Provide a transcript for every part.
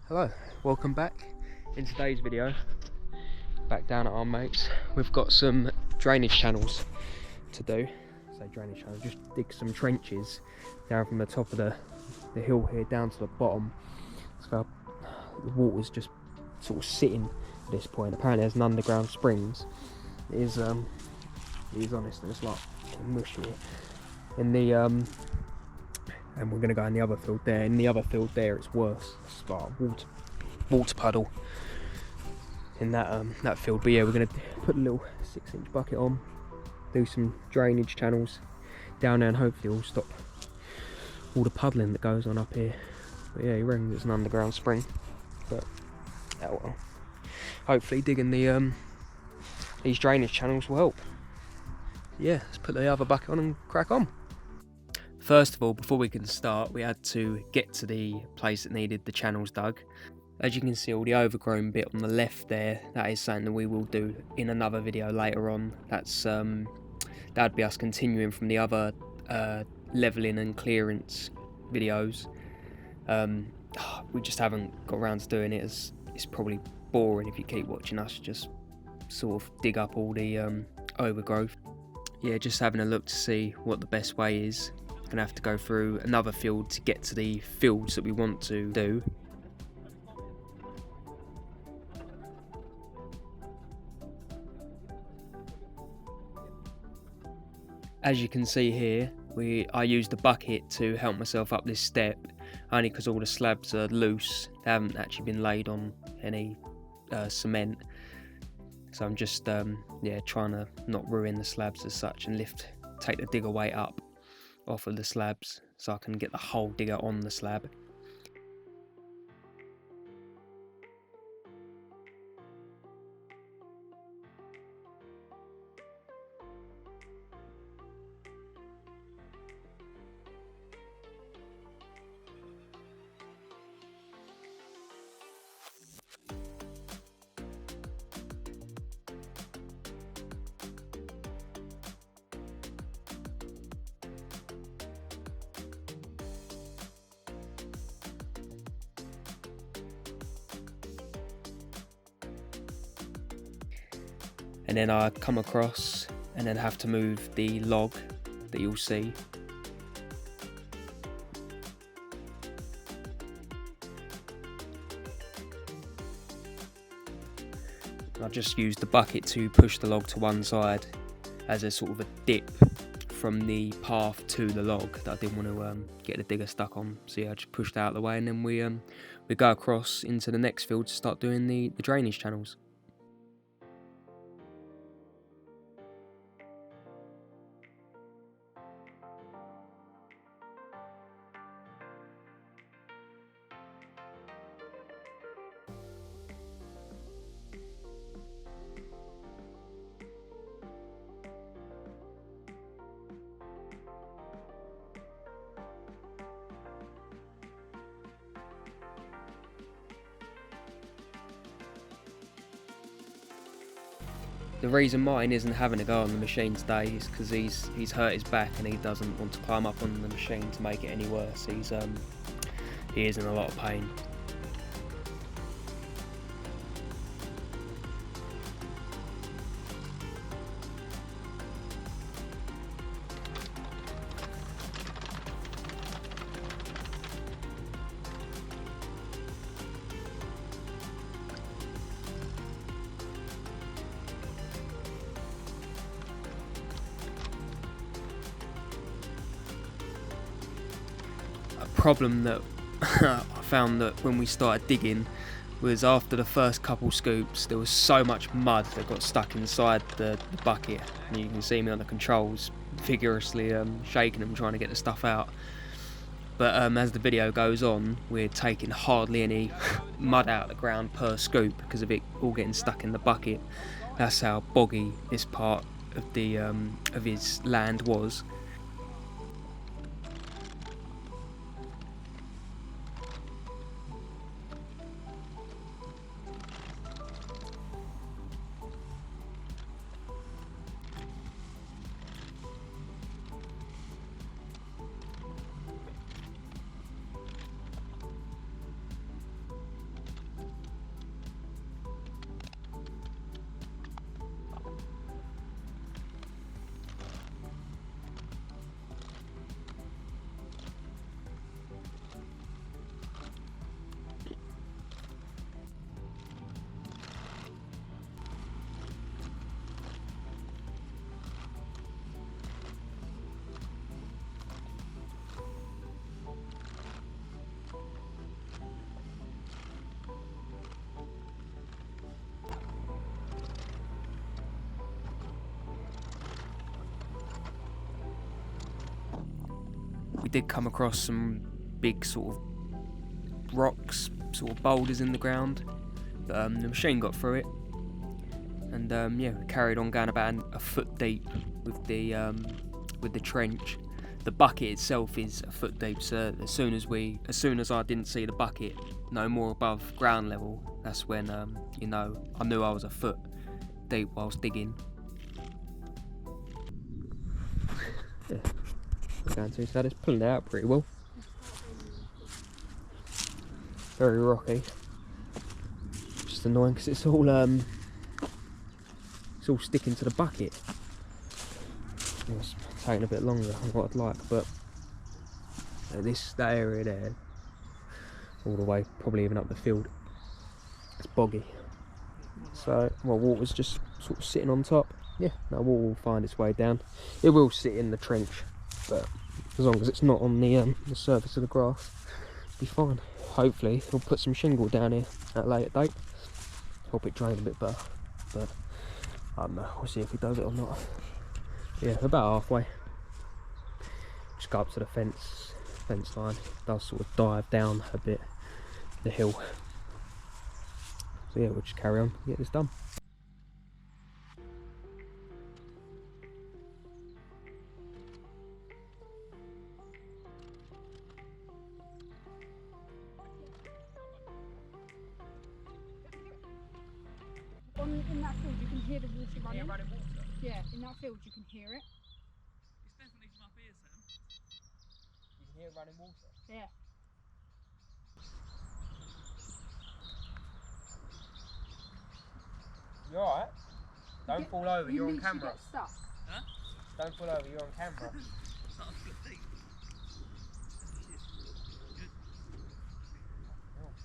Hello, welcome back. In today's video, back down at our mates, we've got some drainage channels to do. Drainage channels, just dig some trenches down from the top of the hill here down to the bottom. So the water's just sort of sitting at this point. Apparently there's an underground springs. It is honest, it's like mush here. In the and we're going to go in the other field there. In the other field there, it's worse. It's like a water puddle in that field. But yeah, we're going to put a little 6-inch bucket on, do some drainage channels down there, and hopefully we'll stop all the puddling that goes on up here. But yeah, he reckons it's an underground spring. But oh well. Hopefully digging these drainage channels will help. Yeah, let's put the other bucket on and crack on. First of all, before we can start, we had to get to the place that needed the channels dug. As you can see, all the overgrown bit on the left there, that is something that we will do in another video later on. That'd be us continuing from the other levelling and clearance videos. We just haven't got around to doing it, as it's probably boring if you keep watching us just sort of dig up all the overgrowth. Yeah, just having a look to see what the best way is. Gonna have to go through another field to get to the fields that we want to do. As you can see here, I used a bucket to help myself up this step, only because all the slabs are loose. They haven't actually been laid on any cement, so I'm just trying to not ruin the slabs as such and take the digger weight up off of the slabs so I can get the whole digger on the slab. And then I come across and then have to move the log that you'll see. I've just used the bucket to push the log to one side as a sort of a dip from the path to the log that I didn't want to get the digger stuck on. So yeah, I just pushed out of the way, and then we go across into the next field to start doing the drainage channels. The reason mine isn't having a go on the machine today is because he's hurt his back and he doesn't want to climb up on the machine to make it any worse. He is in a lot of pain. Problem that I found that when we started digging was after the first couple scoops there was so much mud that got stuck inside the bucket, and you can see me on the controls vigorously shaking them trying to get the stuff out. But as the video goes on, we're taking hardly any mud out of the ground per scoop because of it all getting stuck in the bucket. That's how boggy this part of the of his land was. we did come across some big sort of rocks, sort of boulders in the ground, but the machine got through it, and yeah, we carried on going about a foot deep with the trench. The bucket itself is a foot deep, so as soon as I didn't see the bucket no more above ground level, that's when you know, I knew I was a foot deep whilst digging. Yeah, we're going to, so it's pulling it out pretty well. Very rocky. Just annoying because it's all sticking to the bucket. It's taking a bit longer than what I'd like, but that area there, all the way, probably even up the field, it's boggy. So, well, water's just sort of sitting on top. Yeah, now water will find its way down. It will sit in the trench, but as long as it's not on the surface of the grass, it'll be fine. Hopefully, he'll put some shingle down here at a later date, help it drain a bit better. But I don't know. We'll see if he does it or not. Yeah, about halfway. Just go up to the fence line. It does sort of dive down a bit the hill. So yeah, we'll just carry on, get this done. In that field you can hear the water running. Running water? Yeah, in that field you can hear it. It's definitely from up here, Sam. You can hear it running water? Yeah. You alright? Don't fall over, you're on camera. Get stuck. Huh? Don't fall over, you're on camera. It's not a foot deep.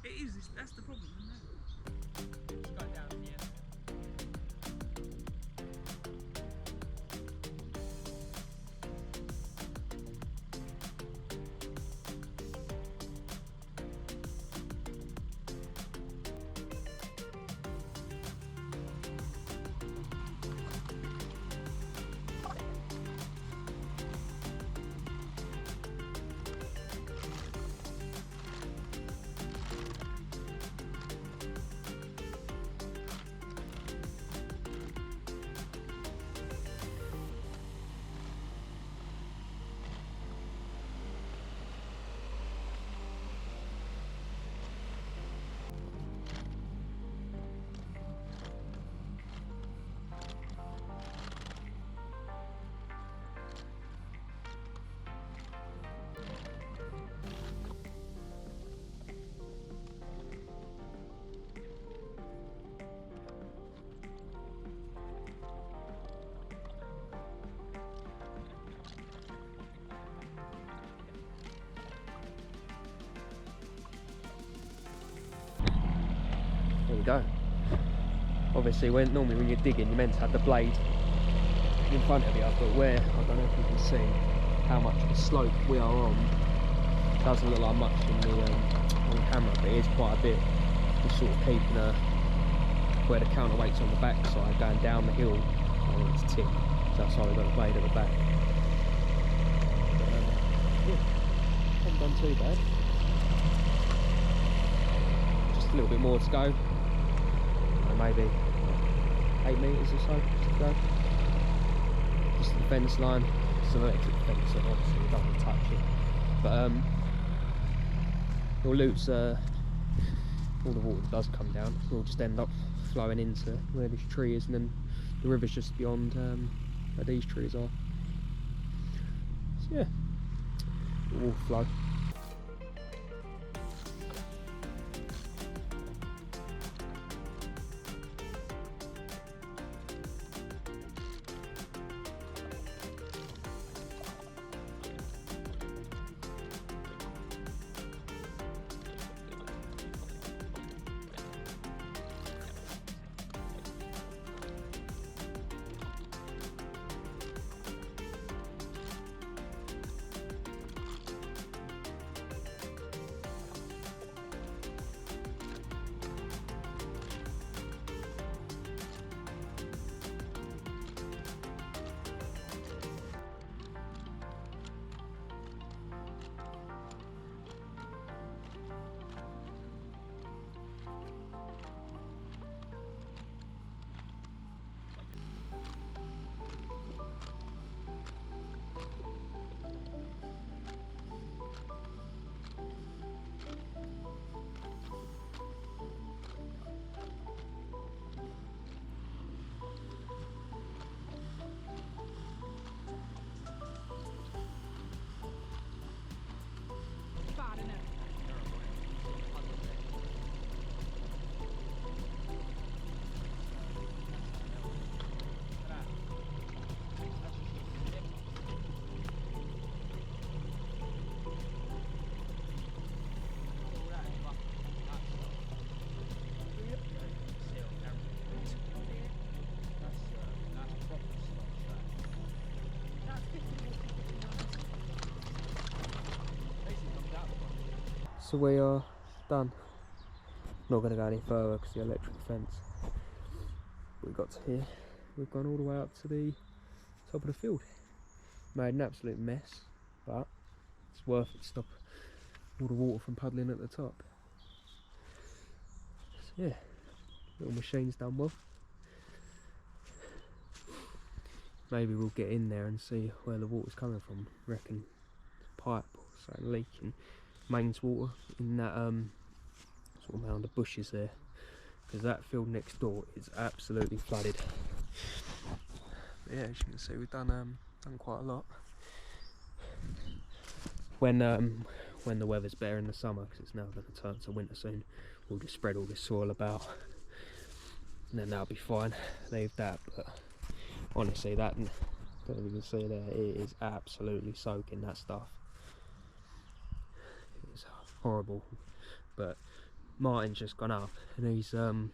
It is, that's the problem, isn't it? Just go down here. There you go. Obviously, normally when you're digging, you're meant to have the blade in front of you, but where, I don't know if you can see how much of the slope we are on, it doesn't look like much on camera, but it is quite a bit. We're sort of keeping where the counterweight's on the back side, going down the hill, I want it to tip, so that's why we've got the blade at the back. But, yeah, haven't done too bad. Just a little bit more to go. Maybe 8 metres or so just to go. Just the fence line. It's an electric fence, so obviously we don't want to touch it. But your loots, all the water does come down. We'll just end up flowing into where this tree is, and then the river's just beyond where these trees are. So yeah, it will flow. So we are done. Not going to go any further because the electric fence. We got to here. We've gone all the way up to the top of the field. Made an absolute mess, but it's worth it to stop all the water from puddling at the top. So yeah, little machine's done well. Maybe we'll get in there and see where the water's coming from. Reckon it's a pipe or something leaking. Mains water in that sort of mound of bushes there, because that field next door is absolutely flooded. But yeah, as you can see, we've done quite a lot. When the weather's better in the summer, because it's now going to turn to winter soon, we'll just spread all this soil about, and then that'll be fine. Leave that, but honestly, that, don't even see there, it is absolutely soaking, that stuff. It's horrible. But Martin's just gone up and he's found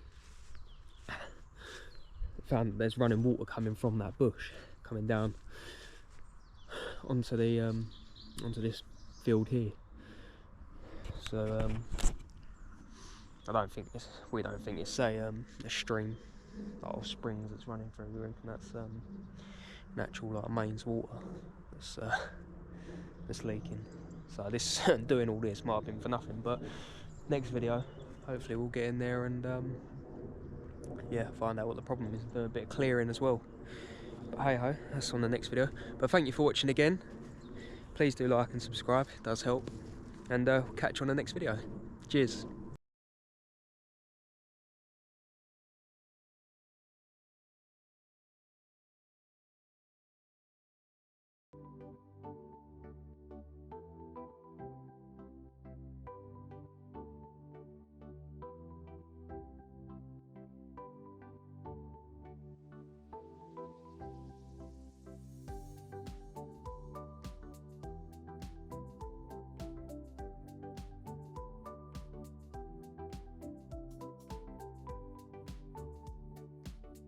that there's running water coming from that bush, coming down onto the onto this field here. So we don't think it's a stream or springs that's running through. We reckon that's natural, like mains water that's leaking. So this doing all this might have been for nothing, but next video hopefully we'll get in there and yeah, find out what the problem is, do a bit of clearing as well. But hey ho, that's on the next video. But thank you for watching again. Please do like and subscribe, it does help, and we'll catch you on the next video. Cheers.